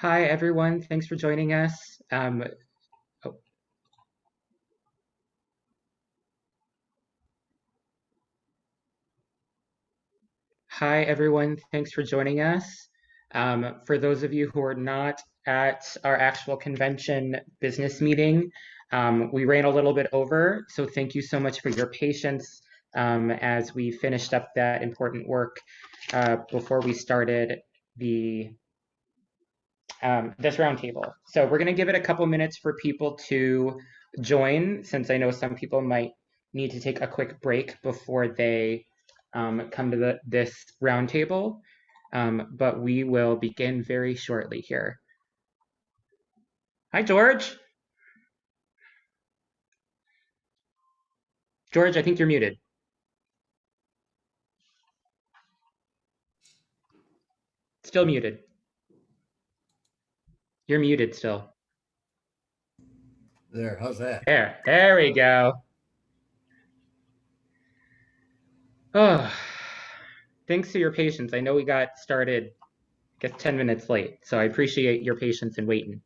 Hi, everyone. Thanks for joining us. Oh, Hi, everyone. Thanks for joining us. For those of you who are not at our actual convention business meeting, we ran a little bit over, so thank you so much for your patience as we finished up that important work before we started the this roundtable. So we're going to give it a couple minutes for people to join, since I know some people might need to take a quick break before they come to this roundtable. But we will begin very shortly here. Hi, George. George, I think you're muted. Still muted. You're muted still. There, how's that? There we go. Oh, thanks for your patience. I know we got started, I guess, 10 minutes late, so I appreciate your patience and waiting.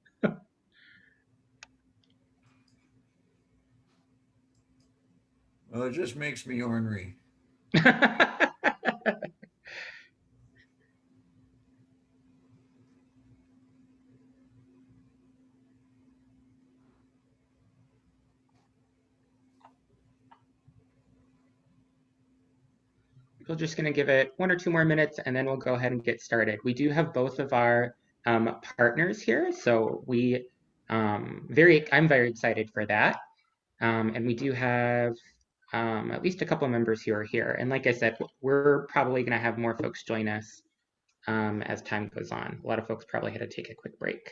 Well, it just makes me ornery. We're just going to give it 1 or 2 more minutes and then we'll go ahead and get started. We do have both of our partners here, so I'm very excited for that. And we do have at least a couple members who are here. And like I said, we're probably going to have more folks join us as time goes on. A lot of folks probably had to take a quick break.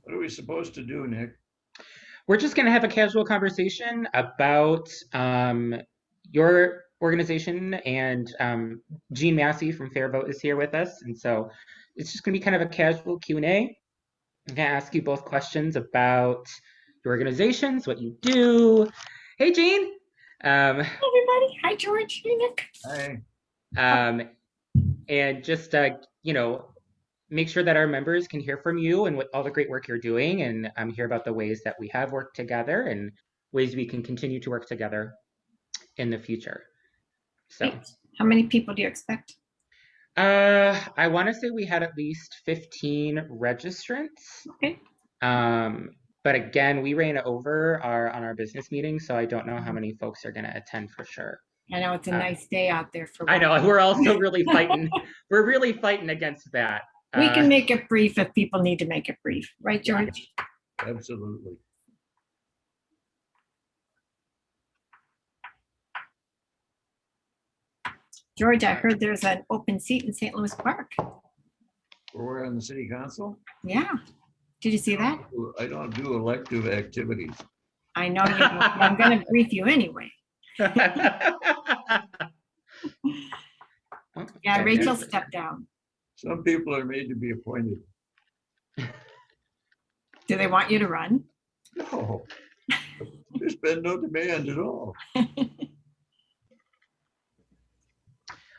What are we supposed to do, Nick? We're just going to have a casual conversation about your organization, and Jeanne Massey from FairVote is here with us. And so it's just going to be kind of a casual Q&A. I'm going to ask you both questions about your organizations, what you do. Hey, Jeanne. Hey, everybody. Hi, George. Hey, Nick. Hi. And just, make sure that our members can hear from you and what all the great work you're doing, and hear about the ways that we have worked together and ways we can continue to work together in the future. So, how many people do you expect? I want to say we had at least 15 registrants. Okay. But again, we ran over on our business meeting, so I don't know how many folks are going to attend for sure. I know it's a nice day out there for. I know we're also really fighting. We're really fighting against that. We can make it brief if people need to make it brief, right, George? Absolutely. George, I heard there's an open seat in St. Louis Park. We're on the city council? Yeah. Did you see that? I don't do elective activities. I know you don't. I'm going to brief you anyway. Yeah, Rachel stepped down. Some people are made to be appointed. Do they want you to run? No, there's been no demand at all.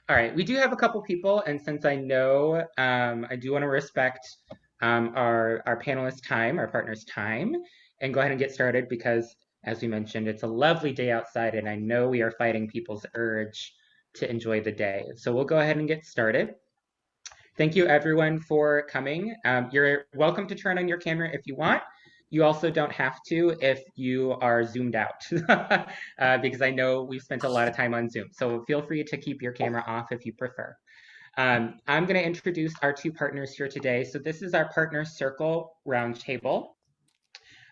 All right, we do have a couple people, and since I know I do want to respect our panelists' time, our partners' time, and go ahead and get started because, as we mentioned, it's a lovely day outside, and I know we are fighting people's urge to enjoy the day. So we'll go ahead and get started. Thank you, everyone, for coming. You're welcome to turn on your camera if you want. You also don't have to if you are zoomed out, because I know we've spent a lot of time on Zoom. So feel free to keep your camera off if you prefer. I'm going to introduce our two partners here today. So this is our Partner Circle Roundtable.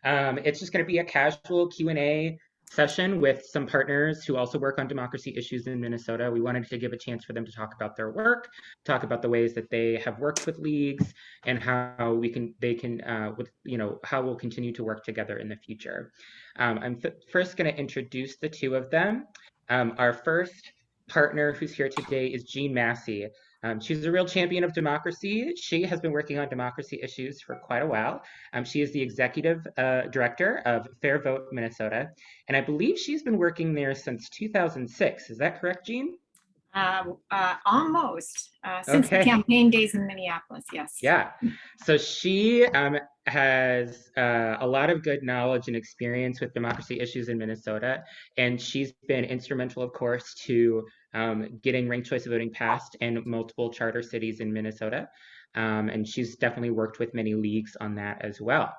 It's just going to be a casual Q&A session with some partners who also work on democracy issues in Minnesota. We wanted to give a chance for them to talk about their work, talk about the ways that they have worked with leagues, and how how we'll continue to work together in the future. I'm first going to introduce the two of them. Our first partner who's here today is Jeanne Massey. She's a real champion of democracy. She has been working on democracy issues for quite a while. She is the executive director of FairVote Minnesota, and I believe she's been working there since 2006. Is that correct, Jeanne? Almost, since the Okay. campaign days in Minneapolis, yes. Yeah. So she has a lot of good knowledge and experience with democracy issues in Minnesota, and she's been instrumental, of course, to getting ranked choice voting passed in multiple charter cities in Minnesota. And she's definitely worked with many leagues on that as well.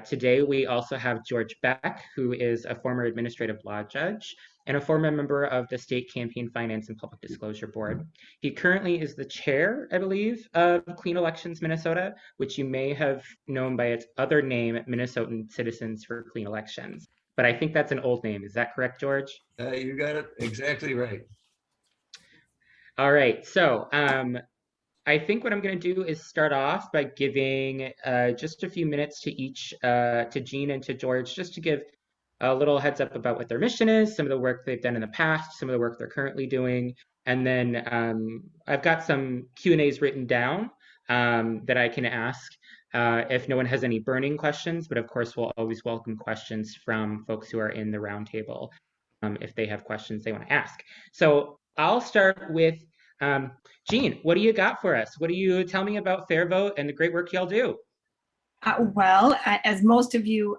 Today, we also have George Beck, who is a former administrative law judge and a former member of the State Campaign Finance and Public Disclosure Board. He currently is the chair, I believe, of Clean Elections Minnesota, which you may have known by its other name, Minnesotan Citizens for Clean Elections. But I think that's an old name. Is that correct, George? You got it exactly right. All right. So I think what I'm going to do is start off by giving just a few minutes to each, to Jeanne and to George, just to give a little heads up about what their mission is, some of the work they've done in the past, some of the work they're currently doing. And then I've got some Q&As written down that I can ask if no one has any burning questions, but of course we'll always welcome questions from folks who are in the roundtable if they have questions they want to ask. So I'll start with Jeanne, what do you got for us? What do you tell me about FairVote and the great work y'all do? As most of you,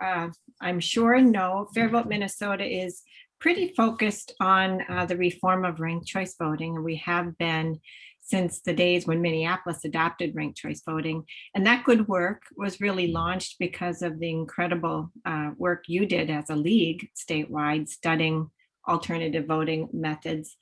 I'm sure know, FairVote Minnesota is pretty focused on the reform of ranked choice voting. And we have been since the days when Minneapolis adopted ranked choice voting. And that good work was really launched because of the incredible work you did as a league statewide, studying alternative voting methods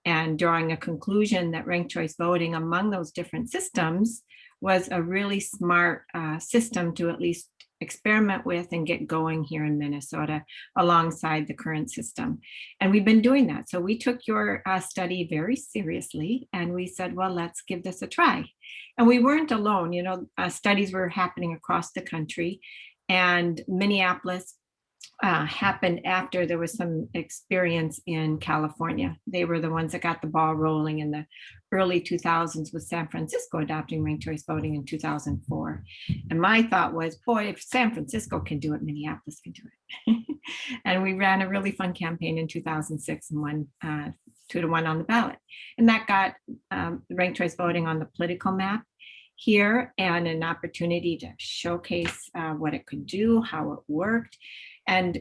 and drawing a conclusion that ranked choice voting among those different systems was a really smart system to at least experiment with and get going here in Minnesota alongside the current system. And we've been doing that. So we took your study very seriously and we said, well, let's give this a try. And we weren't alone. You know, studies were happening across the country, and Minneapolis happened after there was some experience in California. They were the ones that got the ball rolling in the early 2000s with San Francisco adopting ranked choice voting in 2004. And my thought was, boy, if San Francisco can do it, Minneapolis can do it. And we ran a really fun campaign in 2006 and won 2-1 on the ballot. And that got ranked choice voting on the political map here and an opportunity to showcase what it could do, how it worked. And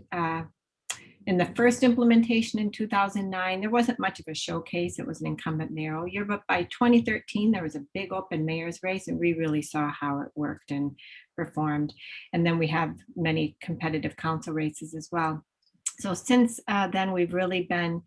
in the first implementation in 2009, there wasn't much of a showcase. It was an incumbent mayoral year, but by 2013, there was a big open mayor's race, and we really saw how it worked and performed. And then we have many competitive council races as well. So since then, we've really been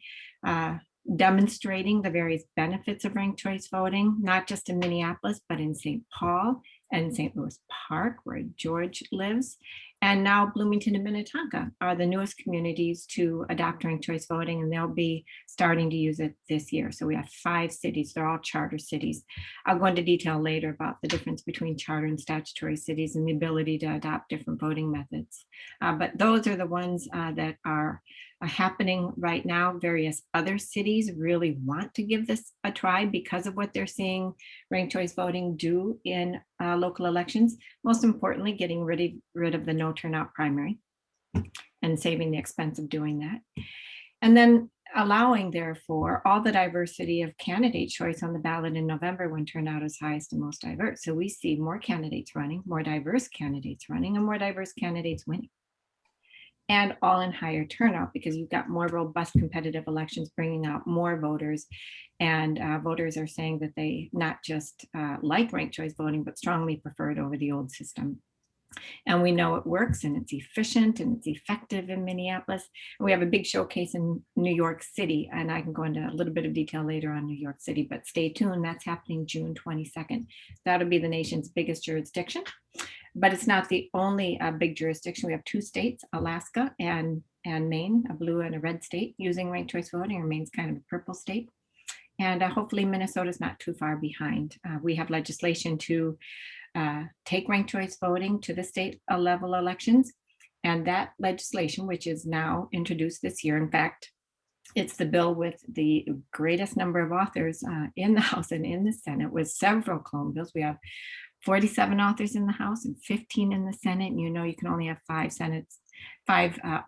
demonstrating the various benefits of ranked choice voting, not just in Minneapolis, but in St. Paul and St. Louis Park, where George lives. And now Bloomington and Minnetonka are the newest communities to adopt ranked choice voting, and they'll be starting to use it this year. So we have 5 cities, they're all charter cities. I'll go into detail later about the difference between charter and statutory cities and the ability to adopt different voting methods. But those are the ones that are happening right now. Various other cities really want to give this a try because of what they're seeing ranked choice voting do in local elections. Most importantly, getting rid of the no turnout primary and saving the expense of doing that. And then allowing, therefore, all the diversity of candidate choice on the ballot in November when turnout is highest and most diverse. So we see more candidates running, more diverse candidates running, and more diverse candidates winning. And all in higher turnout because you've got more robust competitive elections bringing out more voters. And voters are saying that they not just like ranked choice voting, but strongly prefer it over the old system. And we know it works and it's efficient and it's effective in Minneapolis. And we have a big showcase in New York City, and I can go into a little bit of detail later on New York City, but stay tuned. That's happening June 22nd. That'll be the nation's biggest jurisdiction. But it's not the only big jurisdiction. We have 2 states, Alaska and Maine, a blue and a red state, using ranked choice voting, or Maine's kind of a purple state. And hopefully Minnesota's not too far behind. We have legislation to take ranked choice voting to the state level elections. And that legislation, which is now introduced this year, in fact, It's the bill with the greatest number of authors in the House and in the Senate, with several clone bills. We have 47 authors in the House and 15 in the Senate. And you know, you can only have five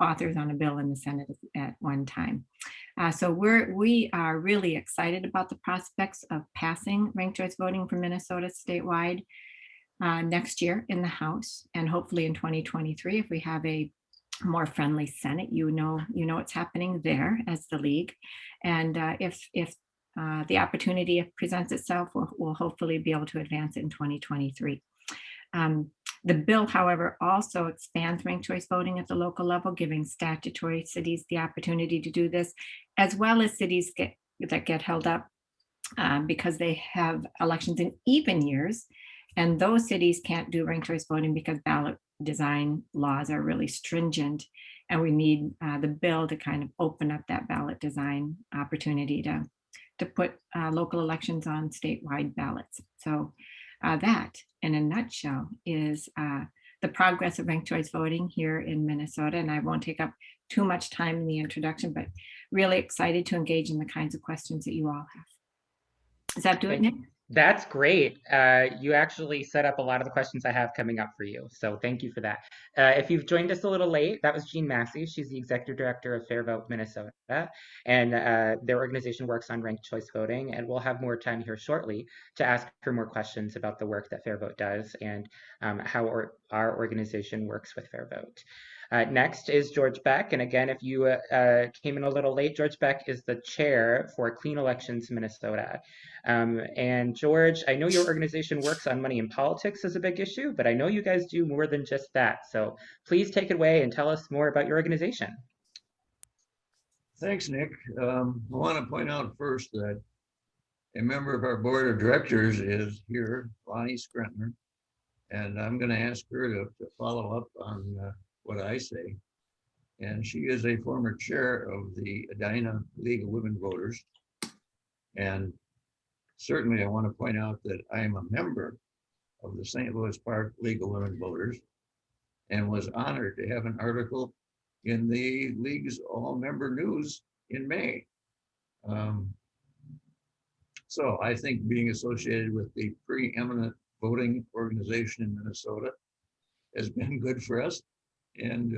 authors on a bill in the Senate at one time. So we are really excited about the prospects of passing ranked choice voting for Minnesota statewide next year in the House, and hopefully in 2023, if we have a more friendly Senate, you know what's happening there as the league. And if the opportunity presents itself, we'll hopefully be able to advance it in 2023. The bill, however, also expands ranked choice voting at the local level, giving statutory cities the opportunity to do this, as well as cities that get held up because they have elections in even years. And those cities can't do ranked choice voting because ballot design laws are really stringent. And we need the bill to kind of open up that ballot design opportunity to put local elections on statewide ballots. So that, in a nutshell, is the progress of ranked choice voting here in Minnesota. And I won't take up too much time in the introduction, but really excited to engage in the kinds of questions that you all have. Does that do it, Nick? That's great. You actually set up a lot of the questions I have coming up for you. So thank you for that. If you've joined us a little late, that was Jeanne Massey. She's the executive director of FairVote Minnesota. And their organization works on ranked choice voting. And we'll have more time here shortly to ask her more questions about the work that FairVote does and how our organization works with FairVote. Next is George Beck. And again, if you came in a little late, George Beck is the chair for Clean Elections Minnesota. And George, I know your organization works on money in politics as a big issue, but I know you guys do more than just that. So please take it away and tell us more about your organization. Thanks, Nick. I want to point out first that a member of our board of directors is here, Lonnie Screntner, and I'm going to ask her to follow up on what I say. And she is a former chair of the Edina League of Women Voters. And certainly I want to point out that I am a member of the St. Louis Park League of Women Voters and was honored to have an article in the League's all-member news in May. So I think being associated with the preeminent voting organization in Minnesota has been good for us and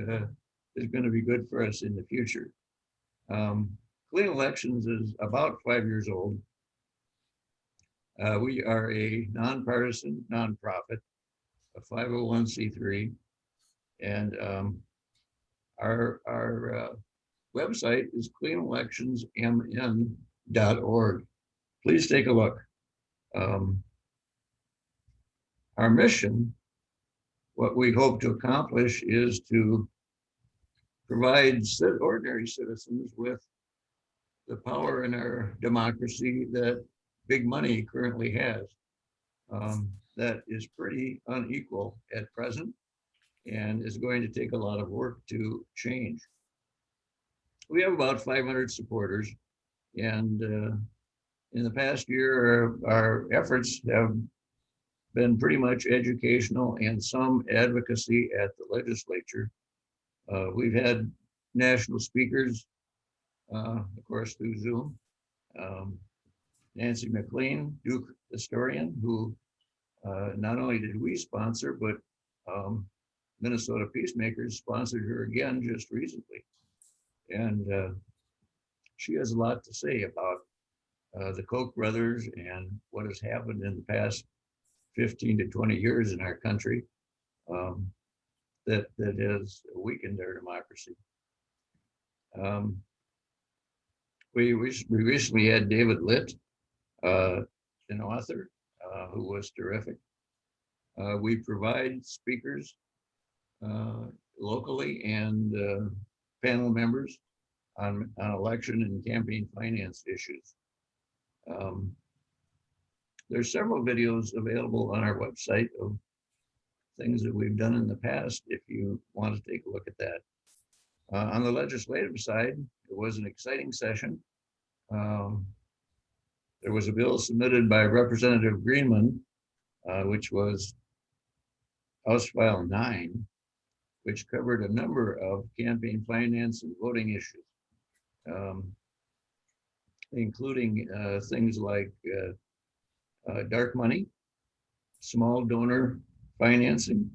is going to be good for us in the future. Clean Elections is about 5 years old. We are a nonpartisan nonprofit, a 501c3, and our website is cleanelectionsmn.org. Please take a look. Our mission, what we hope to accomplish, is to provide ordinary citizens with the power in our democracy that big money currently has. That is pretty unequal at present and is going to take a lot of work to change. We have about 500 supporters, and in the past year, our efforts have been pretty much educational and some advocacy at the legislature. We've had national speakers, of course, through Zoom. Nancy McLean, Duke historian, who not only did we sponsor, but Minnesota Peacemakers sponsored her again just recently. And she has a lot to say about the Koch brothers and what has happened in the past 15 to 20 years in our country that has weakened our democracy. We recently had David Litt, an author who was terrific. We provide speakers locally and panel members on election and campaign finance issues. There's several videos available on our website of things that we've done in the past if you want to take a look at that. On the legislative side, it was an exciting session. There was a bill submitted by Representative Greenman, which was House File 9, which covered a number of campaign finance and voting issues. including things like dark money, small donor financing,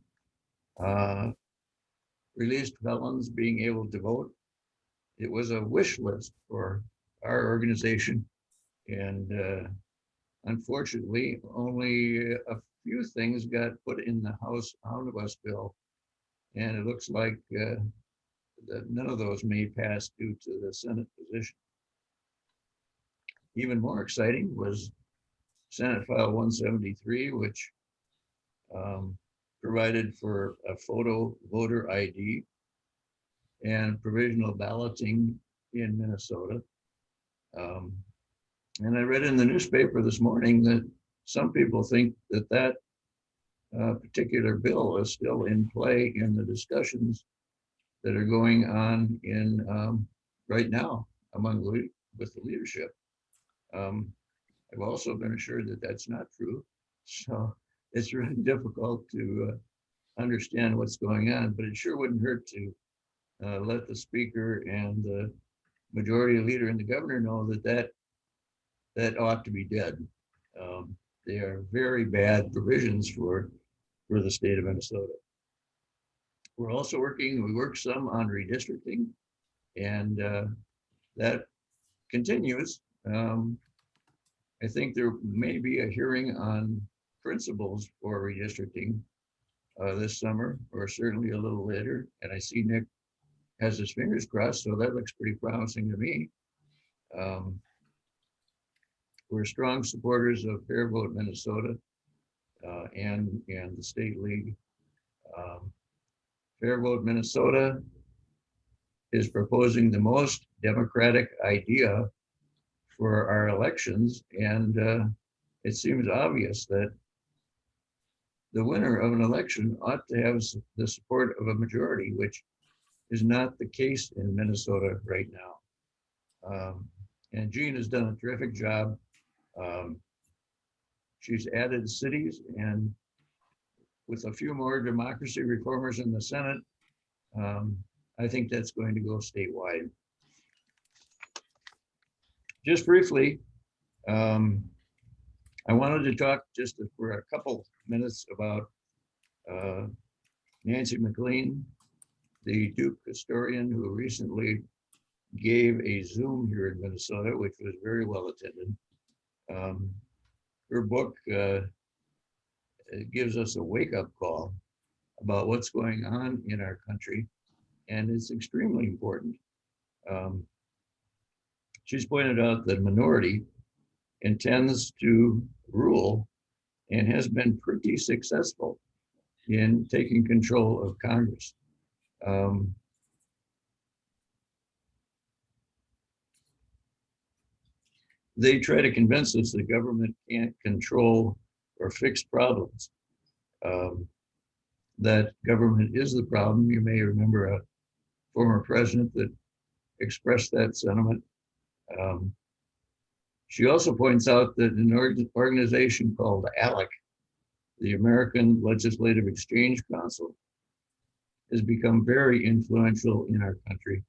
released felons being able to vote. It was a wish list for our organization, and unfortunately, only a few things got put in the House omnibus bill, and it looks like that none of those may pass due to the Senate position. Even more exciting was Senate File 173, which provided for a photo voter ID and provisional balloting in Minnesota. And I read in the newspaper this morning that some people think that that particular bill is still in play in the discussions that are going on in right now with the leadership. I've also been assured that that's not true. So it's really difficult to understand what's going on, but it sure wouldn't hurt to let the speaker and the majority leader and the governor know that ought to be dead. They are very bad provisions for the state of Minnesota. We're also we work some on redistricting, and that continues. I think there may be a hearing on principles for redistricting this summer, or certainly a little later. And I see Nick has his fingers crossed, so that looks pretty promising to me. We're strong supporters of FairVote Minnesota and the state league. FairVote Minnesota is proposing the most democratic idea for our elections, and it seems obvious that the winner of an election ought to have the support of a majority, which is not the case in Minnesota right now. And Jeanne has done a terrific job. She's added cities, and with a few more democracy reformers in the Senate, I think that's going to go statewide. Just briefly, I wanted to talk just for a couple minutes about Nancy McLean, the Duke historian who recently gave a Zoom here in Minnesota, which was very well attended. Her book gives us a wake-up call about what's going on in our country, and it's extremely important. She's pointed out that minority intends to rule and has been pretty successful in taking control of Congress. They try to convince us the government can't control or fix problems, that government is the problem. You may remember a former president that expressed that sentiment. She also points out that an organization called ALEC, the American Legislative Exchange Council, has become very influential in our country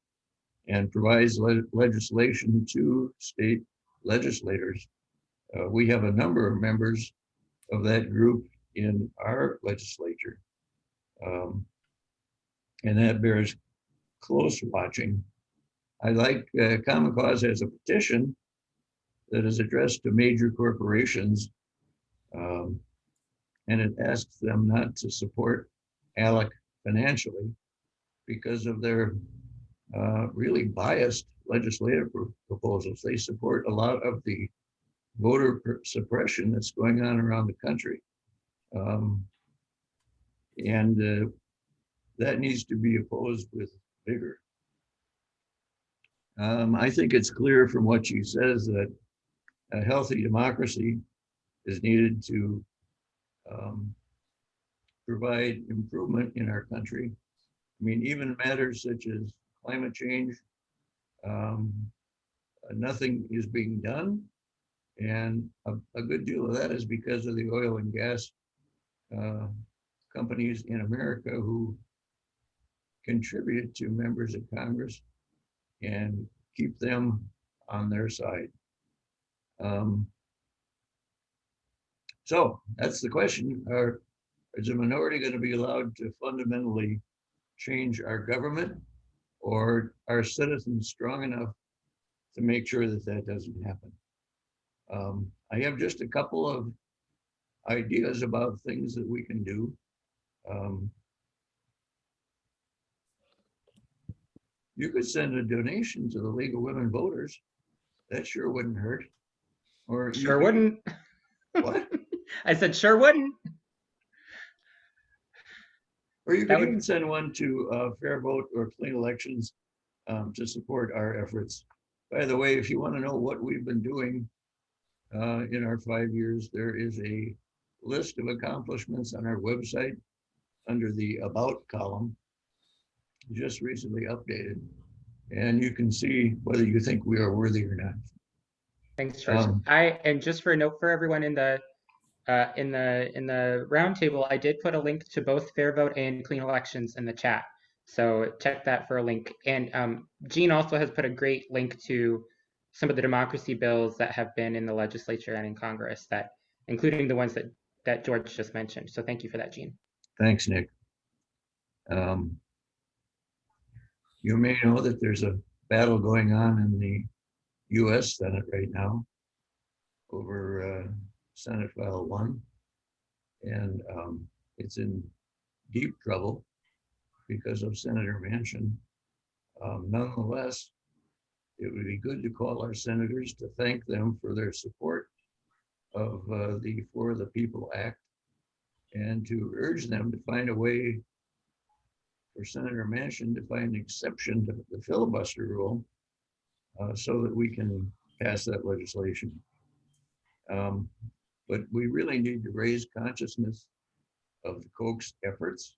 and provides legislation to state legislators. We have a number of members of that group in our legislature, and that bears close watching. I like Common Cause has a petition that is addressed to major corporations, and it asks them not to support ALEC financially because of their really biased legislative proposals. They support a lot of the voter suppression that's going on around the country. And that needs to be opposed with vigor. I think it's clear from what she says that a healthy democracy is needed to provide improvement in our country. I mean, even matters such as climate change, nothing is being done. And a good deal of that is because of the oil and gas companies in America who contribute to members of Congress and keep them on their side. So that's the question. Is the minority going to be allowed to fundamentally change our government, or are citizens strong enough to make sure that that doesn't happen? I have just a couple of ideas about things that we can do. You could send a donation to the League of Women Voters. That sure wouldn't hurt. Or you Sure could, wouldn't. what? I said sure wouldn't. Or you That could would even send one to FairVote or Clean Elections to support our efforts. By the way, if you want to know what we've been doing in our 5 years, there is a list of accomplishments on our website under the About column, just recently updated. And you can see whether you think we are worthy or not. Thanks, George. And just for a note for everyone in the roundtable, I did put a link to both FairVote and Clean Elections in the chat. So check that for a link. And Jeanne also has put a great link to some of the democracy bills that have been in the legislature and in Congress, that including the ones that George just mentioned. So thank you for that, Jeanne. Thanks, Nick. You may know that there's a battle going on in the U.S. Senate right now over Senate File 1. And it's in deep trouble because of Senator Manchin. Nonetheless, it would be good to call our senators to thank them for their support of the For the People Act, and to urge them to find a way for Senator Manchin to find an exception to the filibuster rule so that we can pass that legislation. But we really need to raise consciousness of the Koch's efforts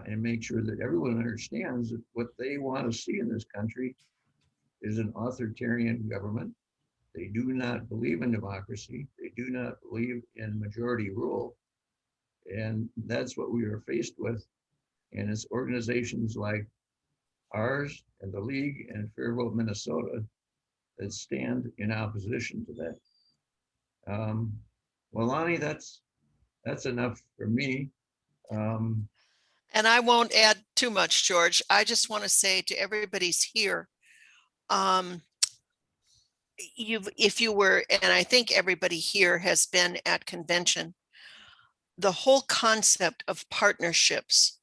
and make sure that everyone understands that what they want to see in this country is an authoritarian government. They do not believe in democracy. They do not believe in majority rule. And that's what we are faced with. And it's organizations like ours and the League and FairVote Minnesota that stand in opposition to that. Well, Lonnie, that's enough for me. And I won't add too much, George. I just want to say to everybody's here, if you were, and I think everybody here has been at convention, the whole concept of partnerships,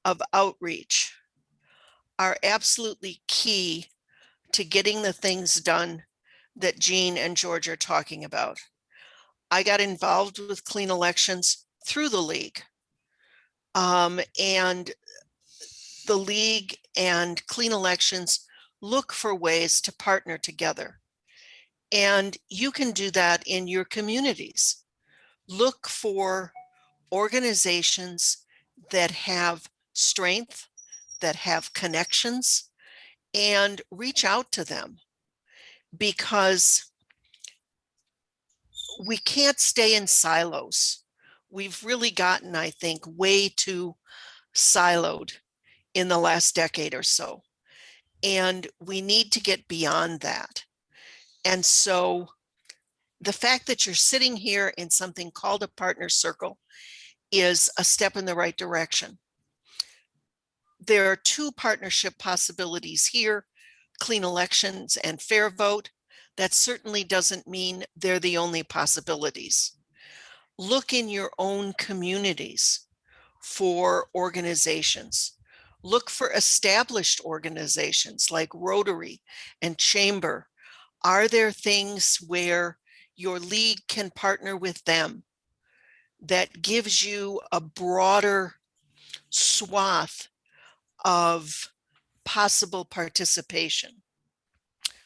of outreach, are absolutely key to getting the things done that Jeanne and George are talking about. I got involved with Clean Elections through the League. And the League and Clean Elections look for ways to partner together. And you can do that in your communities. Look for organizations that have strength, that have connections, and reach out to them, because we can't stay in silos. We've really gotten, I think, way too siloed in the last decade or so. And we need to get beyond that. And so the fact that you're sitting here in something called a partner circle is a step in the right direction. There are two partnership possibilities here, Clean Elections and FairVote. That certainly doesn't mean they're the only possibilities. Look in your own communities for organizations. Look for established organizations like Rotary and Chamber. Are there things where your league can partner with them that gives you a broader swath of possible participation?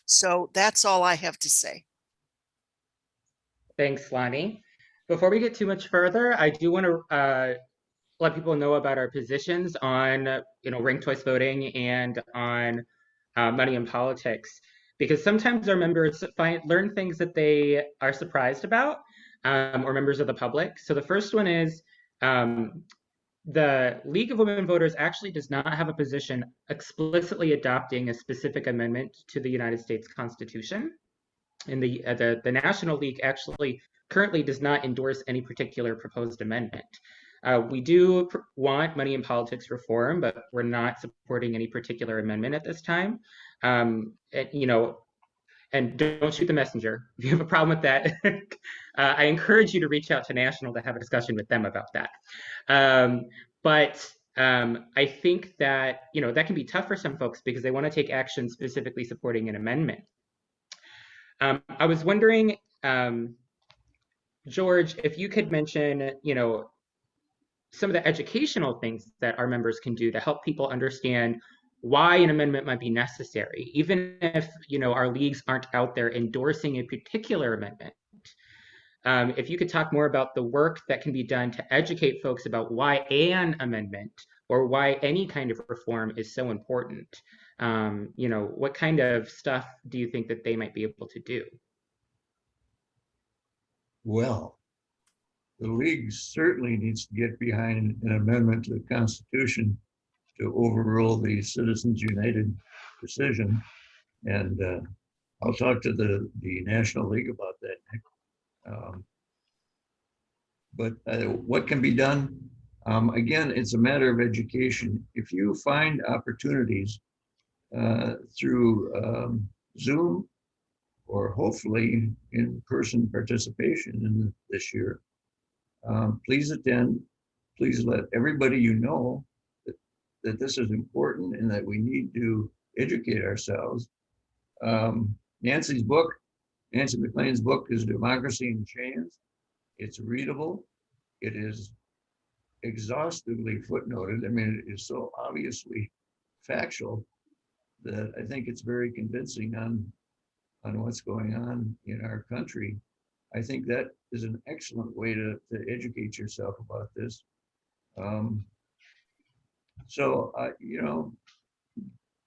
So that's all I have to say. Thanks, Lonnie. Before we get too much further, I do want to let people know about our positions on, ranked choice voting and on money in politics, because sometimes our members learn things that they are surprised about, or members of the public. So the first one is the League of Women Voters actually does not have a position explicitly adopting a specific amendment to the United States Constitution. And the National League actually currently does not endorse any particular proposed amendment. We do want money in politics reform, but we're not supporting any particular amendment at this time. You know, and don't shoot the messenger. If you have a problem with that, I encourage you to reach out to National to have a discussion with them about that. But I think that, you know, that can be tough for some folks because they want to take action specifically supporting an amendment. I was wondering, George, if you could mention, you know, some of the educational things that our members can do to help people understand why an amendment might be necessary, even if, you know, our leagues aren't out there endorsing a particular amendment. If you could talk more about the work that can be done to educate folks about why an amendment or why any kind of reform is so important. You know, what kind of stuff do you think that they might be able to do? Well, the league certainly needs to get behind an amendment to the Constitution to overrule the Citizens United decision. And I'll talk to the National League about that, Nick. But what can be done? Again, it's a matter of education. If you find opportunities through Zoom or hopefully in-person participation in this year, please attend. Please let everybody you know that this is important and that we need to educate ourselves. Nancy McLean's book is Democracy in Chains. It's readable. It is exhaustively footnoted. I mean, it is so obviously factual that I think it's very convincing on what's going on in our country. I think that is an excellent way to educate yourself about this. You know,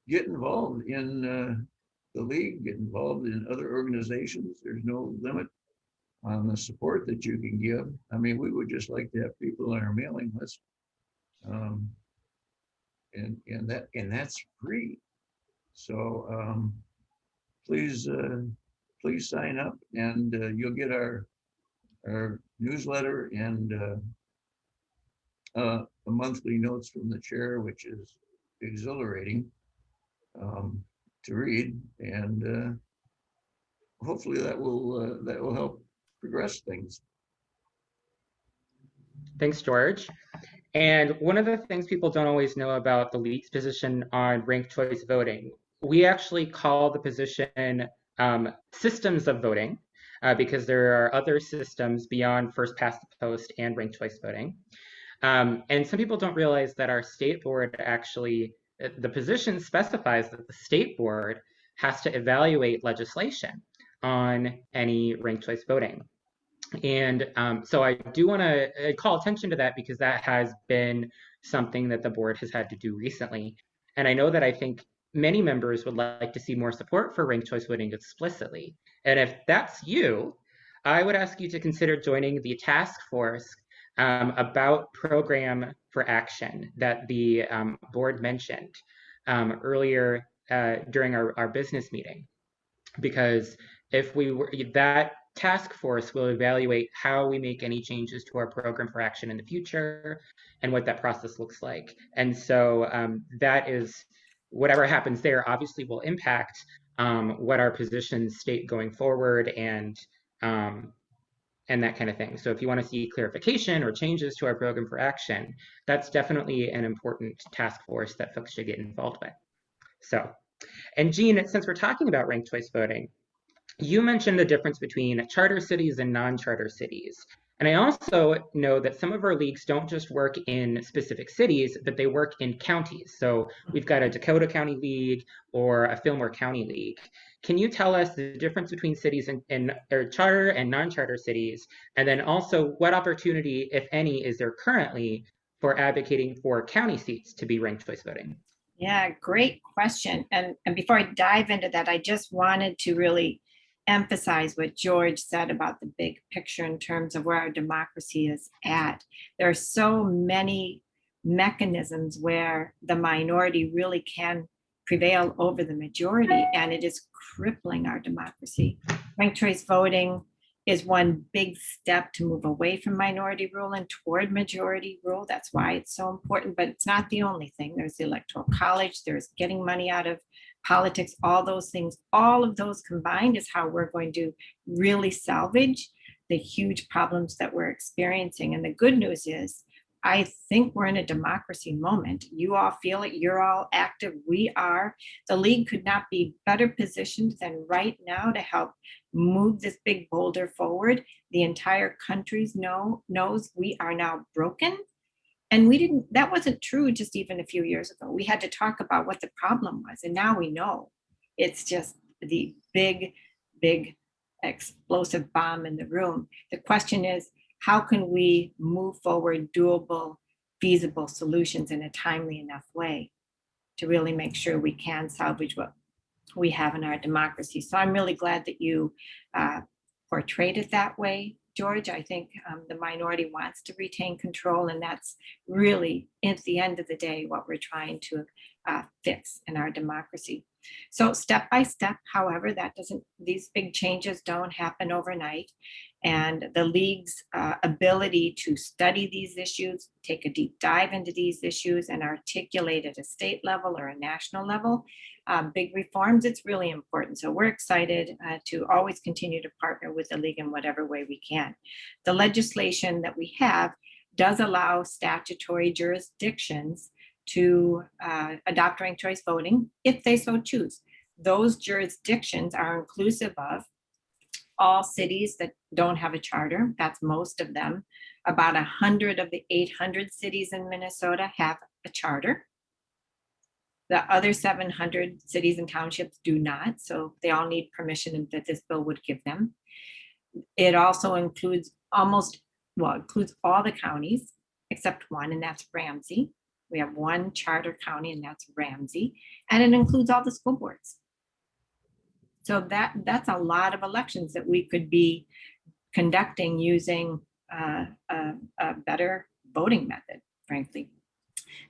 get involved in the league, get involved in other organizations. There's no limit on the support that you can give. I mean, we would just like to have people on our mailing list. And that's free. So please sign up, and you'll get our newsletter and the monthly notes from the chair, which is exhilarating to read, and hopefully that will help progress things. Thanks, George. And one of the things people don't always know about the league's position on ranked choice voting, we actually call the position systems of voting because there are other systems beyond first past the post and ranked choice voting. And some people don't realize that our state board actually, the position specifies that the state board has to evaluate legislation on any ranked choice voting. And so I do want to call attention to that because that has been something that the board has had to do recently. And I know that I think many members would like to see more support for ranked choice voting explicitly. And if that's you, I would ask you to consider joining the task force about program for action that the board mentioned earlier during our business meeting. Because if we were, that task force will evaluate how we make any changes to our program for action in the future and what that process looks like. And so that is, whatever happens there obviously will impact what our positions state going forward and that kind of thing. So if you want to see clarification or changes to our program for action, that's definitely an important task force that folks should get involved with. So, and Jeanne, since we're talking about ranked choice voting, you mentioned the difference between charter cities and non-charter cities. And I also know that some of our leagues don't just work in specific cities, but they work in counties. So we've got a Dakota County League or a Fillmore County League. Can you tell us the difference between cities and charter and non-charter cities? And then also what opportunity, if any, is there currently for advocating for county seats to be ranked choice voting? Yeah, great question. And before I dive into that, I just wanted to really emphasize what George said about the big picture in terms of where our democracy is at. There are so many mechanisms where the minority really can prevail over the majority, and it is crippling our democracy. Ranked choice voting is one big step to move away from minority rule and toward majority rule. That's why it's so important, but it's not the only thing. There's the Electoral College, there's getting money out of politics, all those things, all of those combined is how we're going to really salvage the huge problems that we're experiencing. And the good news is, I think we're in a democracy moment. You all feel it, you're all active, we are. The league could not be better positioned than right now to help move this big boulder forward. The entire country knows we are now broken. And that wasn't true just even a few years ago. We had to talk about what the problem was. And now we know it's just the big explosive bomb in the room. The question is, how can we move forward doable, feasible solutions in a timely enough way to really make sure we can salvage what we have in our democracy? So I'm really glad that you portrayed it that way, George. I think the minority wants to retain control, and that's really, at the end of the day, what we're trying to fix in our democracy. So step by step, however, these big changes don't happen overnight. And the league's ability to study these issues, take a deep dive into these issues and articulate at a state level or a national level, big reforms, it's really important. So we're excited to always continue to partner with the league in whatever way we can. The legislation that we have does allow statutory jurisdictions to adopt ranked choice voting if they so choose. Those jurisdictions are inclusive of all cities that don't have a charter. That's most of them. About 100 of the 800 cities in Minnesota have a charter. The other 700 cities and townships do not, so they all need permission that this bill would give them. It also includes includes all the counties except one, and that's Ramsey. We have one charter county, and that's Ramsey, and it includes all the school boards. So that's a lot of elections that we could be conducting using a better voting method, frankly.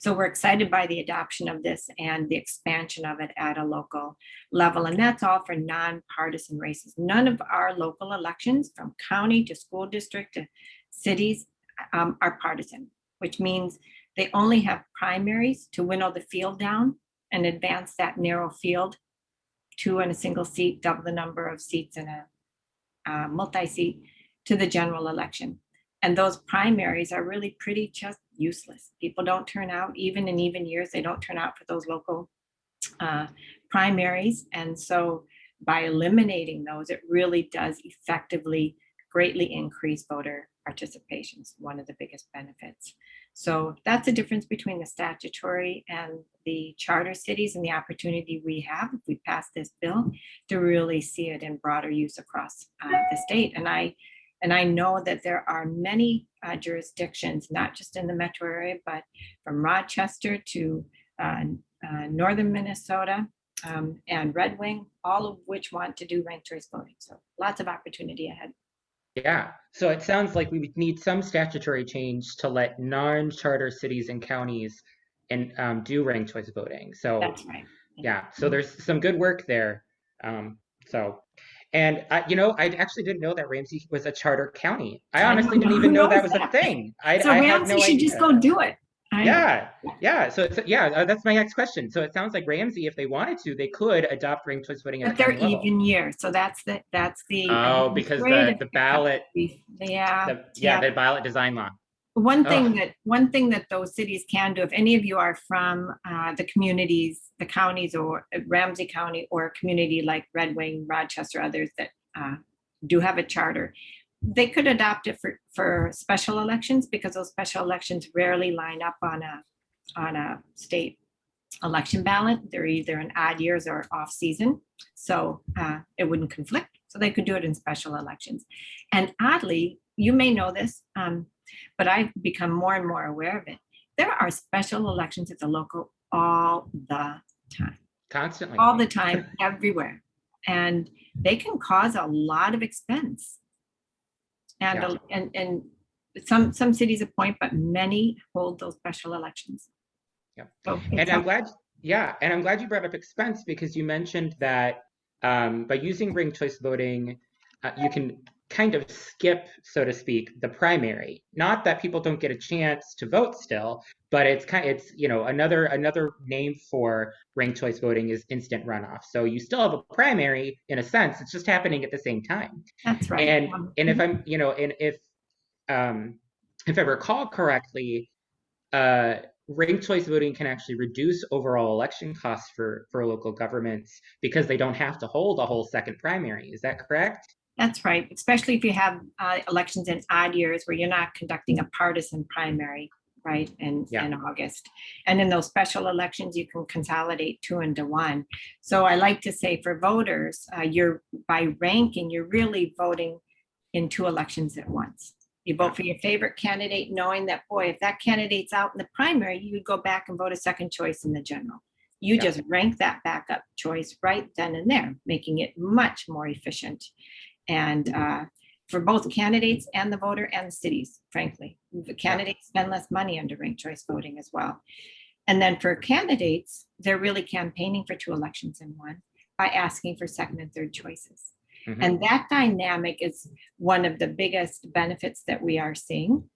So we're excited by the adoption of this and the expansion of it at a local level. And that's all for nonpartisan races. None of our local elections, from county to school district to cities, are partisan, which means they only have primaries to winnow the field down and advance that narrow field, 2 in a single seat, double the number of seats in a multi-seat, to the general election. And those primaries are really pretty just useless. People don't turn out, even in even years, they don't turn out for those local primaries. And so by eliminating those, it really does effectively greatly increase voter participation. It's one of the biggest benefits. So that's the difference between the statutory and the charter cities, and the opportunity we have, if we pass this bill, to really see it in broader use across the state. And I know that there are many jurisdictions, not just in the metro area, but from Rochester to northern Minnesota and Red Wing, all of which want to do ranked choice voting. So lots of opportunity ahead. Yeah, so it sounds like we would need some statutory change to let non-charter cities and counties do ranked choice voting. So That's right. yeah, so there's some good work there. And I actually didn't know that Ramsey was a charter county. I honestly didn't even know that was a thing. So Ramsey should just go do it. Yeah. So that's my next question. So it sounds like Ramsey, if they wanted to, they could adopt ranked choice voting at But the they're county level. even year. So that's the because the ballot, the ballot design law. One thing that those cities can do, if any of you are from the communities, the counties, or Ramsey County, or a community like Red Wing, Rochester, others that do have a charter, they could adopt it for special elections, because those special elections rarely line up on a state election ballot. They're either in odd years or off season, so it wouldn't conflict. So they could do it in special elections. And oddly, you may know this, but I've become more and more aware of it. There are special elections at the local all the time. Constantly. All the time, everywhere. And they can cause a lot of expense. And some cities appoint, but many hold those special elections. Yeah. So and I'm glad Yeah, and I'm glad you brought up expense because you mentioned that by using ranked choice voting, you can kind of skip, so to speak, the primary. Not that people don't get a chance to vote still, but it's another name for ranked choice voting is instant runoff. So you still have a primary in a sense, it's just happening at the same time. That's right. And if I'm, and um, if I recall correctly, uh, ranked choice voting can actually reduce overall election costs for local governments because they don't have to hold a whole second primary. Is that correct? That's right, especially if you have elections in odd years where you're not conducting a partisan primary, right, Yeah. in August. And in those special elections, you can consolidate two into one. So I like to say for voters, you're by ranking, you're really voting in two elections at once. You vote for your favorite candidate, knowing that, boy, if that candidate's out in the primary, you would go back and vote a second choice in the general. You Yeah. just rank that backup choice right then and there, making it much more efficient. And for both candidates and the voter and the cities, frankly. The candidates spend less money under ranked choice voting as well. And then for candidates, they're really campaigning for two elections in one by asking for second and third choices. Mhm. And that dynamic is one of the biggest benefits that we are seeing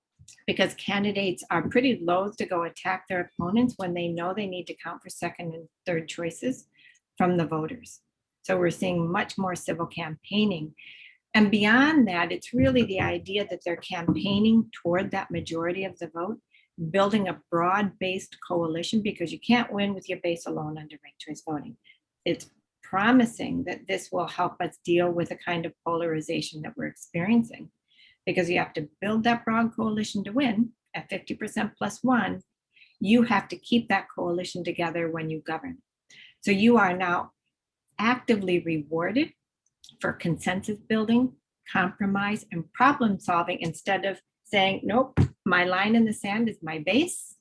because candidates are pretty loath to go attack their opponents when they know they need to count for second and third choices from the voters. So we're seeing much more civil campaigning. And beyond that, it's really the idea that they're campaigning toward that majority of the vote, building a broad-based coalition because you can't win with your base alone under ranked choice voting. It's promising that this will help us deal with the kind of polarization that we're experiencing because you have to build that broad coalition to win at 50% plus one. You have to keep that coalition together when you govern. So you are now actively rewarded for consensus building, compromise, and problem solving instead of saying, nope, my line in the sand is my base.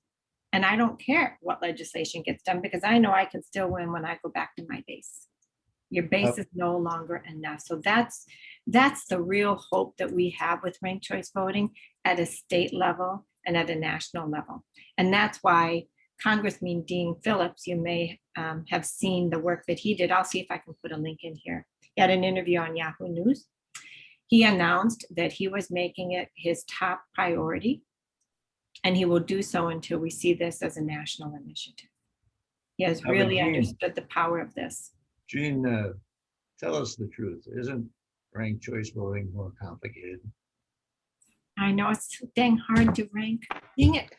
And I don't care what legislation gets done because I know I can still win when I go back to my base. Your base is no longer enough. So that's the real hope that we have with ranked choice voting at a state level and at a national level. And that's why Congressman Dean Phillips, you may have seen the work that he did. I'll see if I can put a link in here. He had an interview on Yahoo News. He announced that he was making it his top priority, and he will do so until we see this as a national initiative. He has really understood the power of this. Jeanne, tell us the truth. Isn't ranked choice voting more complicated? I know it's too dang hard to rank. Dang it.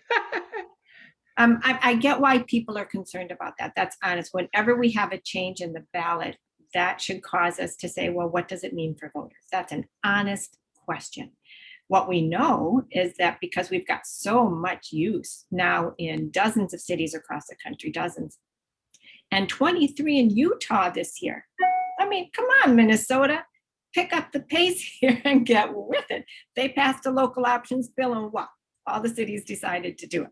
I get why people are concerned about that. That's honest. Whenever we have a change in the ballot, that should cause us to say, well, what does it mean for voters? That's an honest question. What we know is that because we've got so much use now in dozens of cities across the country, dozens, and 23 in Utah this year. I mean, come on, Minnesota, pick up the pace here and get with it. They passed a local options bill and what? All the cities decided to do it.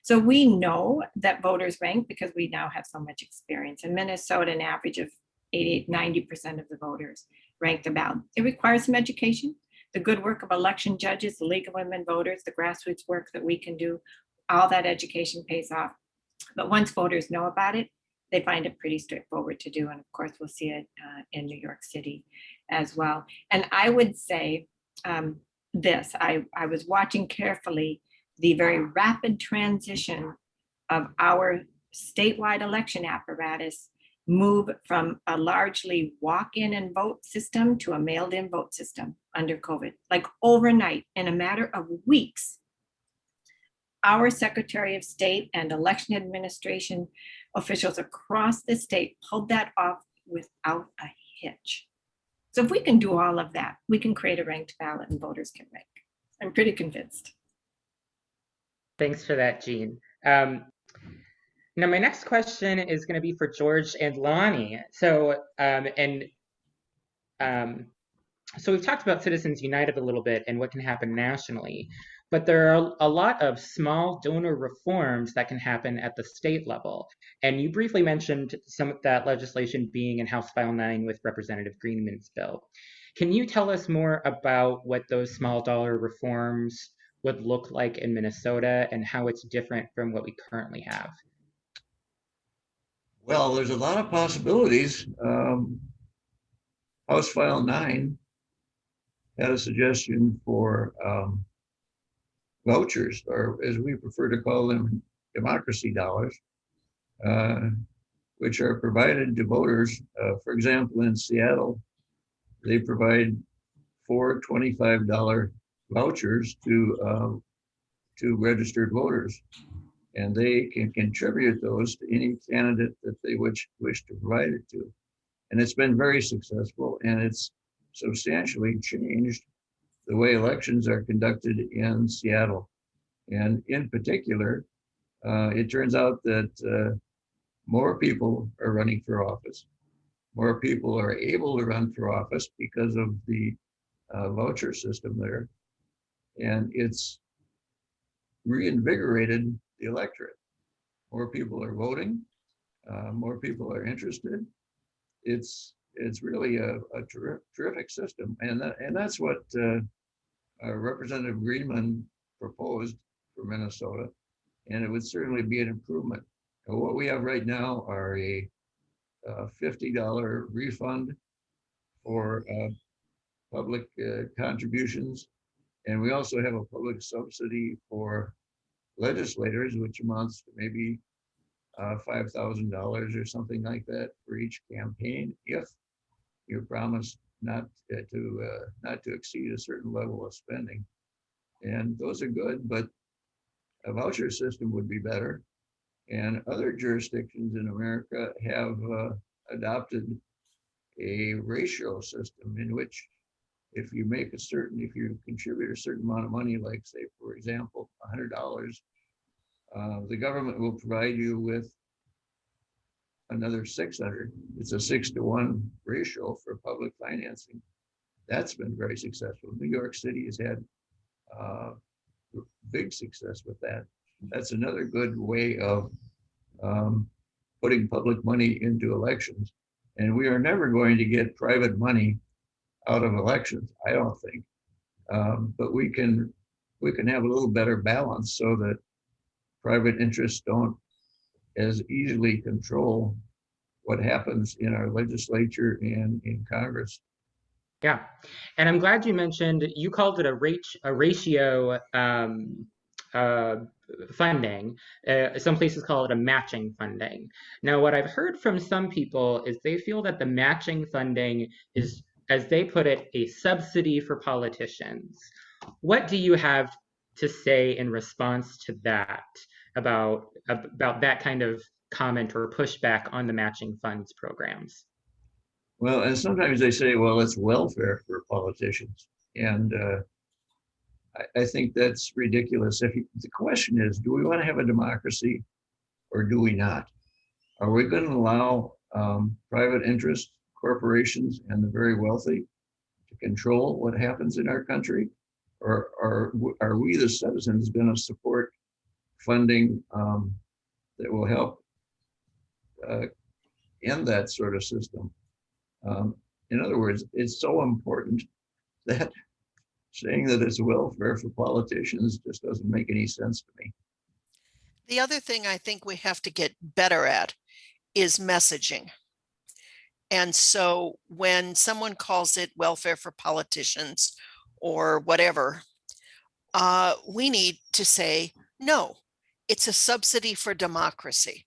So we know that voters rank because we now have so much experience. In Minnesota, an average of 88, 90% of the voters rank the ballot. It requires some education. The good work of election judges, the League of Women Voters, the grassroots work that we can do, all that education pays off. But once voters know about it, they find it pretty straightforward to do. And of course, we'll see it in New York City as well. And I would say this, I was watching carefully the very rapid transition of our statewide election apparatus move from a largely walk-in and vote system to a mailed-in vote system under COVID. Like overnight, in a matter of weeks, our Secretary of State and election administration officials across the state pulled that off without a hitch. So if we can do all of that, we can create a ranked ballot and voters can rank. I'm pretty convinced. Thanks for that, Jeanne. Now, my next question is going to be for George and Lonnie. So we've talked about Citizens United a little bit and what can happen nationally, but there are a lot of small donor reforms that can happen at the state level. And you briefly mentioned some of that legislation being in House File 9 with Representative Greenman's bill. Can you tell us more about what those small dollar reforms would look like in Minnesota and how it's different from what we currently have? Well, there's a lot of possibilities. House File 9 had a suggestion for vouchers, or as we prefer to call them, democracy dollars, which are provided to voters. For example, in Seattle, they provide 4 $25 vouchers to registered voters, and they can contribute those to any candidate that they wish to provide it to. And it's been very successful, and it's substantially changed the way elections are conducted in Seattle. And in particular, it turns out that more people are running for office. More people are able to run for office because of the voucher system there. And it's reinvigorated the electorate. More people are voting, more people are interested. It's really a terrific system, and that's what Representative Greenman proposed for Minnesota, and it would certainly be an improvement. What we have right now are a $50 refund for public contributions, and we also have a public subsidy for legislators, which amounts to maybe $5,000 or something like that for each campaign, if you promise not to exceed a certain level of spending. And those are good, but a voucher system would be better. And other jurisdictions in America have adopted a ratio system in which if you contribute a certain amount of money, like say, for example, $100, the government will provide you with another 600. It's a 6-to-1 ratio for public financing. That's been very successful. New York City has had big success with that. That's another good way of putting public money into elections. And we are never going to get private money out of elections, I don't think. But we can have a little better balance so that private interests don't as easily control what happens in our legislature and in Congress. Yeah, and I'm glad you mentioned, you called it a ratio funding. Some places call it a matching funding. Now, what I've heard from some people is they feel that the matching funding is, as they put it, a subsidy for politicians. What do you have to say in response to that, about that kind of comment or pushback on the matching funds programs? Well, and sometimes they say, well, it's welfare for politicians. And I think that's ridiculous. The question is, do we want to have a democracy or do we not? Are we going to allow private interest corporations and the very wealthy to control what happens in our country? Or are we, the citizens, going to support funding that will help end that sort of system? In other words, it's so important that saying that it's welfare for politicians just doesn't make any sense to me. The other thing I think we have to get better at is messaging. And so when someone calls it welfare for politicians or whatever, we need to say, no, it's a subsidy for democracy.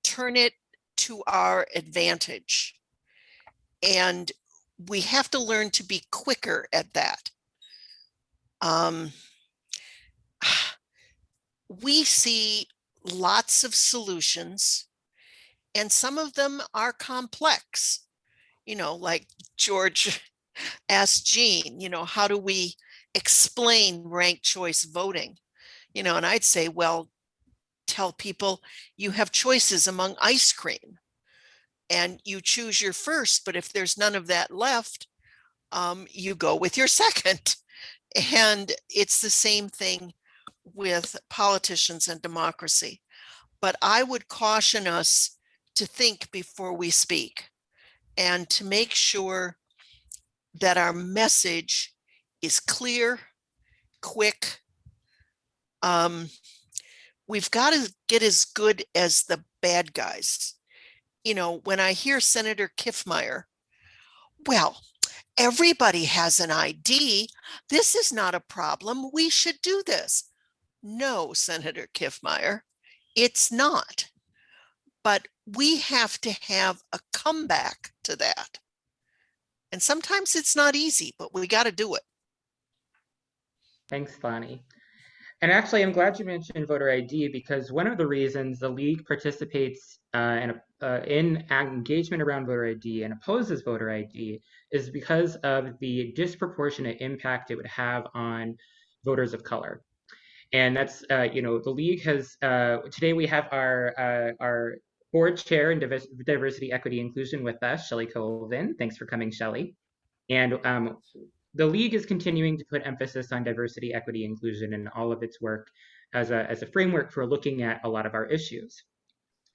Turn it to our advantage. And we have to learn to be quicker at that. We see lots of solutions, and some of them are complex. Like George asked Jeanne, how do we explain ranked choice voting? And I'd say, well, tell people you have choices among ice cream and you choose your first, but if there's none of that left, you go with your second. And it's the same thing with politicians and democracy. But I would caution us to think before we speak and to make sure that our message is clear, quick. We've got to get as good as the bad guys. You know, when I hear Senator Kiffmeyer, well, everybody has an ID. This is not a problem. We should do this. No, Senator Kiffmeyer, it's not. But we have to have a comeback to that. And sometimes it's not easy, but we got to do it. Thanks, Lonnie. And actually, I'm glad you mentioned voter ID because one of the reasons the League participates in engagement around voter ID and opposes voter ID is because of the disproportionate impact it would have on voters of color. And that's, the League has, today we have our board chair in diversity, equity, inclusion with us, Shelley Colvin. Thanks for coming, Shelley. And the League is continuing to put emphasis on diversity, equity, inclusion in all of its work as a framework for looking at a lot of our issues.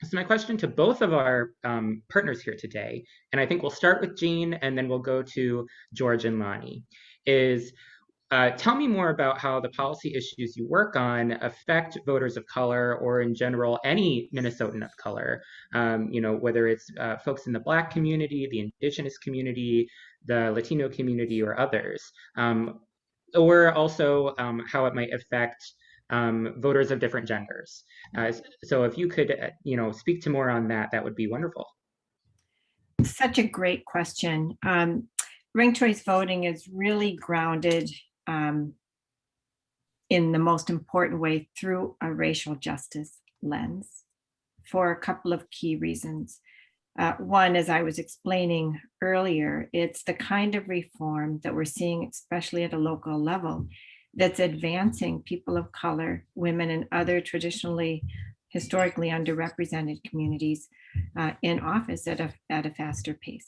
So my question to both of our partners here today, and I think we'll start with Jeanne and then we'll go to George and Lonnie, is tell me more about how the policy issues you work on affect voters of color or in general, any Minnesotan of color, whether it's folks in the Black community, the Indigenous community, the Latino community, or others, or also how it might affect voters of different genders. So if you could, speak to more on that, that would be wonderful. Such a great question. Ranked choice voting is really grounded in the most important way through a racial justice lens for a couple of key reasons. One, as I was explaining earlier, it's the kind of reform that we're seeing, especially at a local level, that's advancing people of color, women, and other historically underrepresented communities in office at a faster pace.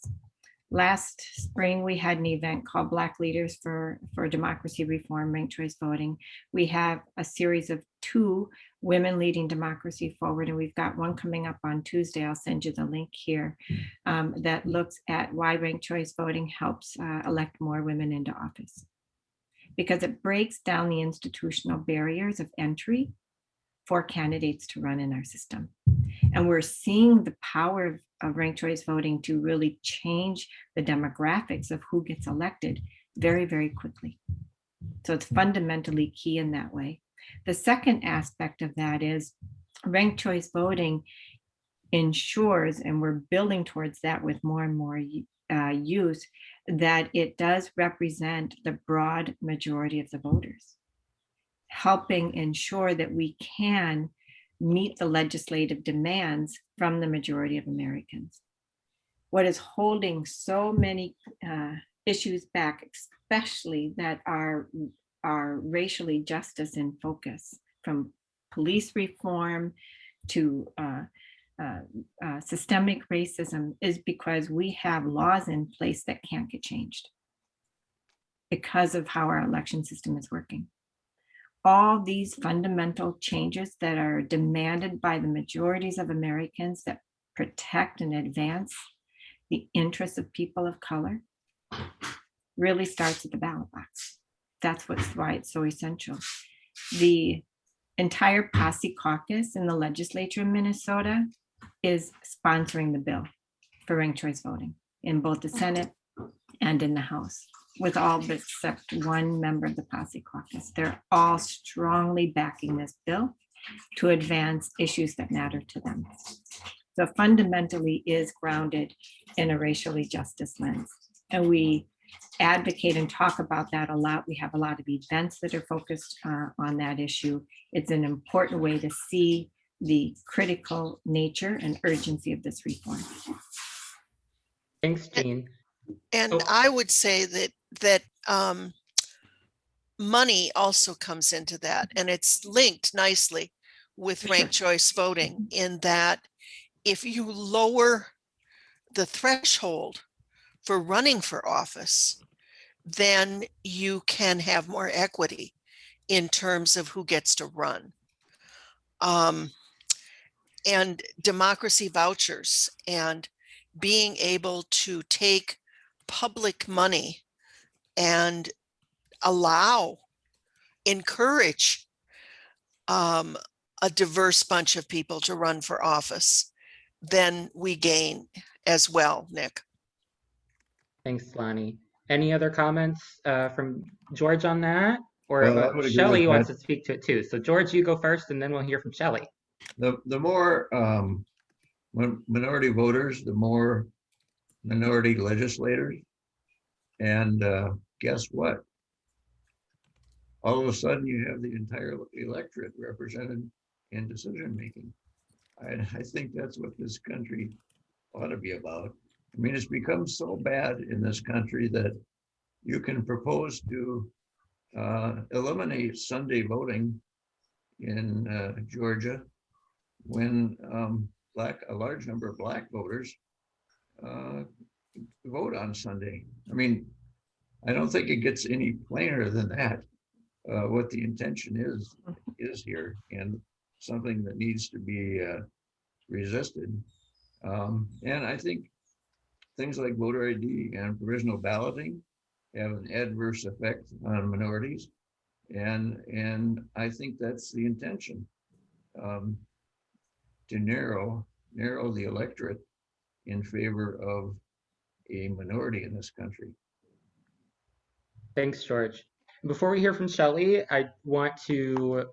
Last spring, we had an event called Black Leaders for Democracy Reform, Ranked Choice Voting. We have a series of 2 women leading democracy forward, and we've got one coming up on Tuesday. I'll send you the link here that looks at why ranked choice voting helps elect more women into office. Because it breaks down the institutional barriers of entry for candidates to run in our system. And we're seeing the power of ranked choice voting to really change the demographics of who gets elected very, very quickly. So it's fundamentally key in that way. The second aspect of that is ranked choice voting ensures, and we're building towards that with more and more use, that it does represent the broad majority of the voters, helping ensure that we can meet the legislative demands from the majority of Americans. What is holding so many issues back, especially that are racially justice in focus, from police reform to systemic racism, is because we have laws in place that can't get changed because of how our election system is working. All these fundamental changes that are demanded by the majorities of Americans that protect and advance the interests of people of color really starts at the ballot box. That's why it's so essential. The entire Posse caucus in the legislature in Minnesota is sponsoring the bill for ranked choice voting in both the Senate and in the House, with all but except one member of the Posse caucus. They're all strongly backing this bill to advance issues that matter to them. So fundamentally is grounded in a racially justice lens. And we advocate and talk about that a lot. We have a lot of events that are focused on that issue. It's an important way to see the critical nature and urgency of this reform. Thanks, Jeanne. And I would say that money also comes into that, and it's linked nicely with ranked choice voting, in that if you lower the threshold for running for office, then you can have more equity in terms of who gets to run. And democracy vouchers and being able to take public money and encourage a diverse bunch of people to run for office then we gain as well, Nick. Thanks, Lonnie. Any other comments from George on that? Or Well, I would agree with Shelley wants that. to speak to it too. So George, you go first, and then we'll hear from Shelley. The more minority voters, the more minority legislators. And guess what? All of a sudden, you have the entire electorate represented in decision making. I think that's what this country ought to be about. I mean, it's become so bad in this country that you can propose to eliminate Sunday voting in Georgia when a large number of Black voters vote on Sunday. I mean, I don't think it gets any plainer than that. What the intention is here, and something that needs to be resisted. And I think things like voter ID and provisional balloting have an adverse effect on minorities, and I think that's the intention, to narrow the electorate in favor of a minority in this country. Thanks, George. Before we hear from Shelley, I want to,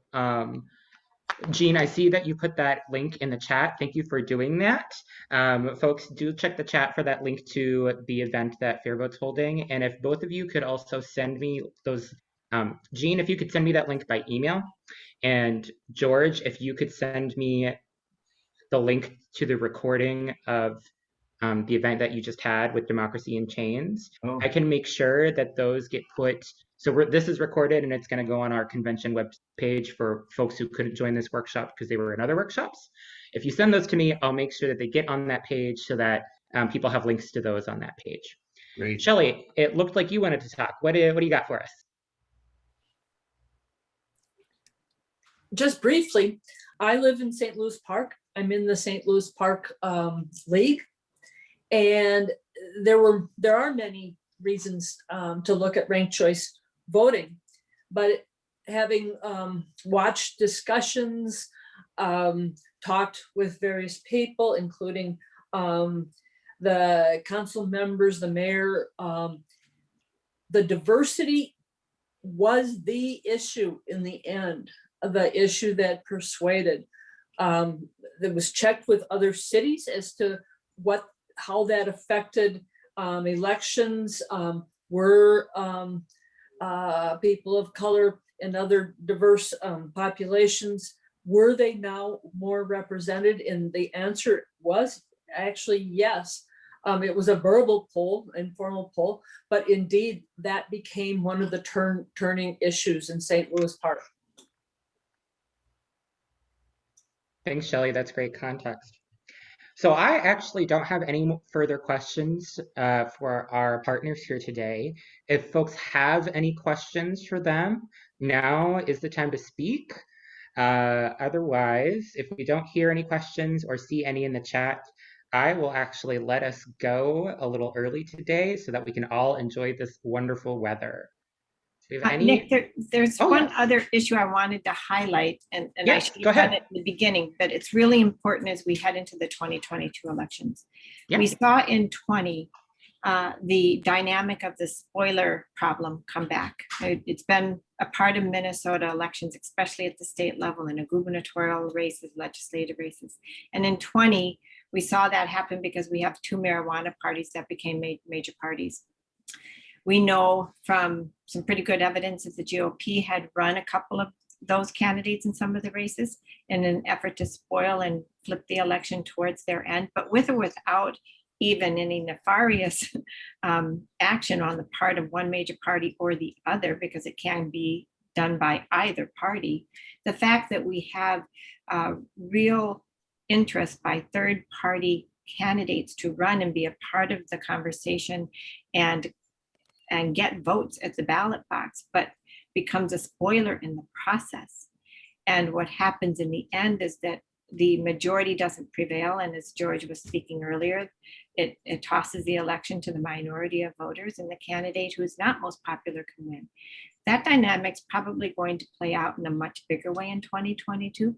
Jeanne, I see that you put that link in the chat. Thank you for doing that. Folks, do check the chat for that link to the event that FairVote's holding. And if both of you could also send me those, Jeanne, if you could send me that link by email, and George, if you could send me the link to the recording of the event that you just had with Democracy in Chains, Oh. I can make sure that those get put. So this is recorded, and it's going to go on our convention web page for folks who couldn't join this workshop because they were in other workshops. If you send those to me, I'll make sure that they get on that page so that people have links to those on that page. Great. Shelley, it looked like you wanted to talk. What do you got for us? Just briefly, I live in St. Louis Park. I'm in the St. Louis Park League. And there are many reasons to look at ranked choice voting, but having watched discussions, talked with various people, including the council members, the mayor, the diversity was the issue in the end, the issue that persuaded. That was checked with other cities as to how that affected elections. Were people of color and other diverse populations, were they now more represented? And the answer was actually yes. It was a verbal poll, informal poll, but indeed that became one of the turning issues in St. Louis Park. Thanks, Shelley. That's great context. So I actually don't have any further questions for our partners here today. If folks have any questions for them, now is the time to speak. Otherwise, if we don't hear any questions or see any in the chat, I will actually let us go a little early today so that we can all enjoy this wonderful weather. Do we have any? Nick, there's one other issue I wanted to highlight, and I should have done it in the beginning, but it's really important as we head into the 2022 elections. We saw in 20 the dynamic of the spoiler problem come back. It's been a part of Minnesota elections, especially at the state level, in the gubernatorial races, legislative races. And in 20, we saw that happen because we have two marijuana parties that became major parties. We know from some pretty good evidence that the GOP had run a couple of those candidates in some of the races in an effort to spoil and flip the election towards their end, but with or without even any nefarious action on the part of one major party or the other, because it can be done by either party. The fact that we have real interest by third party candidates to run and be a part of the conversation and get votes at the ballot box, but becomes a spoiler in the process. And what happens in the end is that the majority doesn't prevail. And as George was speaking earlier, it tosses the election to the minority of voters, and the candidate who is not most popular can win. That dynamic's probably going to play out in a much bigger way in 2022,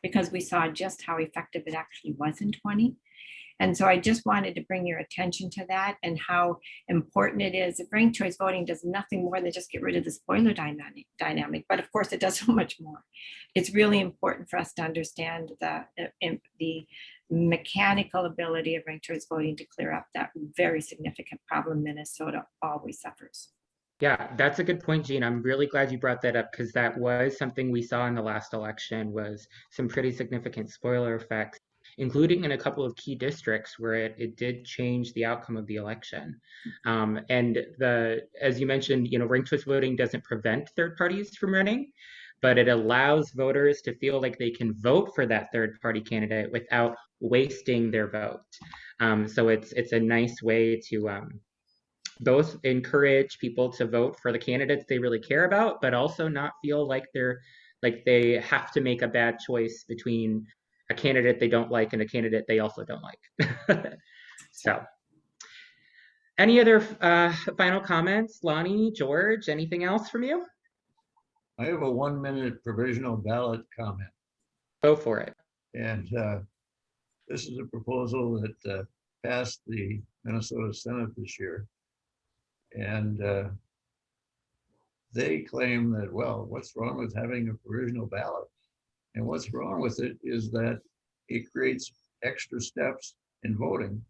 because we saw just how effective it actually was in 20. And so I just wanted to bring your attention to that and how important it is. Ranked choice voting does nothing more than just get rid of the spoiler dynamic, but of course it does so much more. It's really important for us to understand the mechanical ability of ranked choice voting to clear up that very significant problem Minnesota always suffers. Yeah, that's a good point, Jeanne. I'm really glad you brought that up because that was something we saw in the last election was some pretty significant spoiler effects, including in a couple of key districts where it did change the outcome of the election. And as you mentioned, ranked choice voting doesn't prevent third parties from running, but it allows voters to feel like they can vote for that third party candidate without wasting their vote. So it's a nice way to both encourage people to vote for the candidates they really care about, but also not feel like they have to make a bad choice between a candidate they don't like and a candidate they also don't like. So, any other final comments, Lonnie, George, anything else from you? I have a 1-minute provisional ballot comment. Go for it. And this is a proposal that passed the Minnesota Senate this year. And they claim that, well, what's wrong with having a provisional ballot? And what's wrong with it is that it creates extra steps in voting.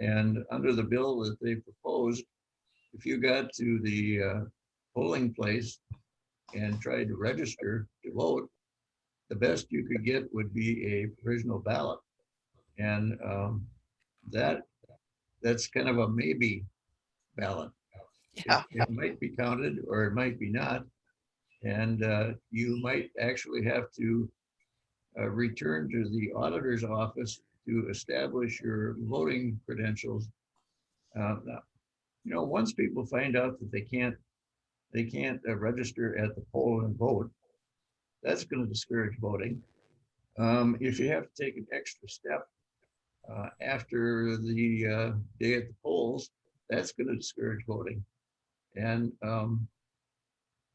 And under the bill that they proposed, if you got to the polling place and tried to register to vote, the best you could get would be a provisional ballot. And that's kind of a maybe ballot. Yeah. It might be counted or it might be not. And you might actually have to return to the auditor's office to establish your voting credentials. Once people find out that they can't register at the poll and vote, that's going to discourage voting. If you have to take an extra step after the day at the polls, that's going to discourage voting. And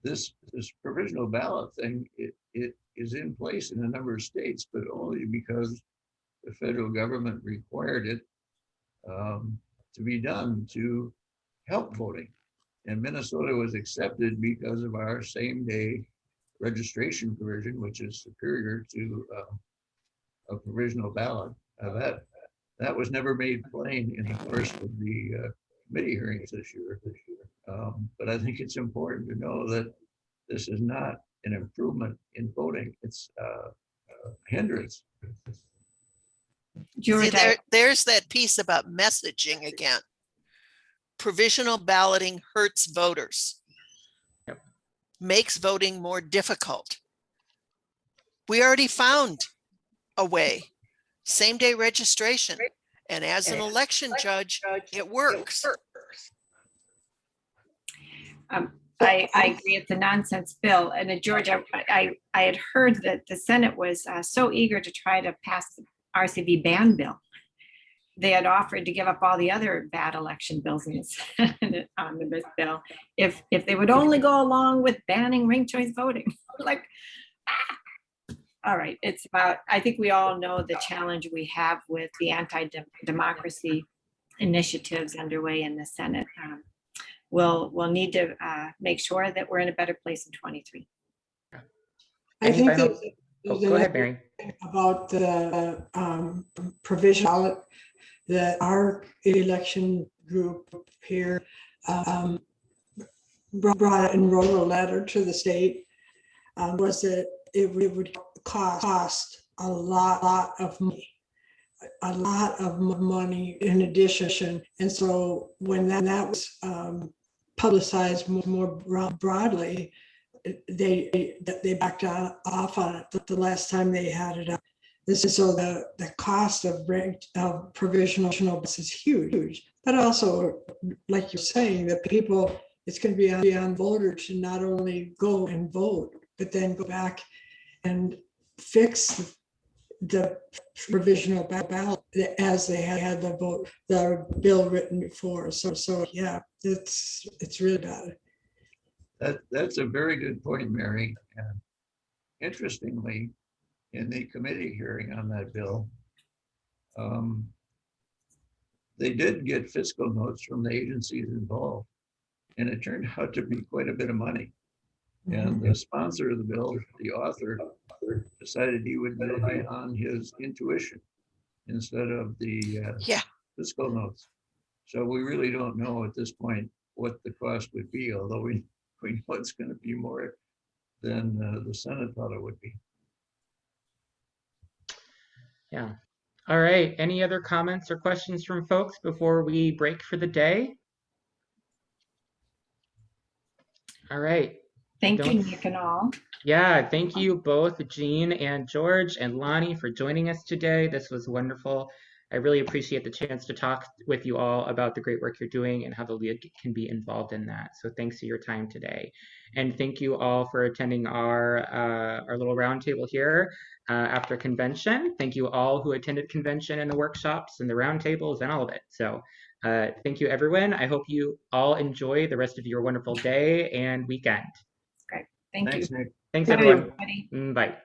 this provisional ballot thing, it is in place in a number of states, but only because the federal government required it to be done to help voting. And Minnesota was accepted because of our same-day registration provision, which is superior to a provisional ballot. That was never made plain in the course of the committee hearings this year. But I think it's important to know that this is not an improvement in voting. It's a hindrance. George, See, there's that piece about messaging again. Provisional balloting hurts voters. Yep. Makes voting more difficult. We already found a way. Same day registration. And as an election judge, it works. I agree, it's a nonsense bill. And George, I had heard that the Senate was so eager to try to pass the RCV ban bill. They had offered to give up all the other bad election bills in the omnibus bill if they would only go along with banning ranked choice voting. All right, it's about, I think we all know the challenge we have with the anti-democracy initiatives underway in the Senate. We'll need to make sure that we're in a better place in 23. I think final- there's go ahead, Mary. about the provision ballot that our election group here brought and wrote a letter to the state was that it would cost a lot of money in addition. And so when that was publicized more broadly, they backed off on it the last time they had it up. This is so the cost of provisional is huge, but also, like you're saying, that people, it's going to be on voters to not only go and vote, but then go back and fix the provisional ballot as they had the bill written before. So yeah, it's really bad. That's a very good point, Mary. And interestingly, in the committee hearing on that bill, they did get fiscal notes from the agencies involved. And it turned out to be quite a bit of money. And the sponsor of the bill, the author, decided he would rely on his intuition instead of the Yeah, fiscal notes. So we really don't know at this point what the cost would be, although we know it's going to be more than the Senate thought it would be. Yeah. All right. Any other comments or questions from folks before we break for the day? All right. Thank you, Nick and all. Yeah, thank you both, Jeanne and George and Lonnie, for joining us today. This was wonderful. I really appreciate the chance to talk with you all about the great work you're doing and how the League can be involved in that. So thanks for your time today. And thank you all for attending our little roundtable here after convention. Thank you all who attended convention and the workshops and the roundtables and all of it. So thank you, everyone. I hope you all enjoy the rest of your wonderful day and weekend. Great. Thank Thanks, you. Nick. Thanks, Thank everyone. Everybody. Bye.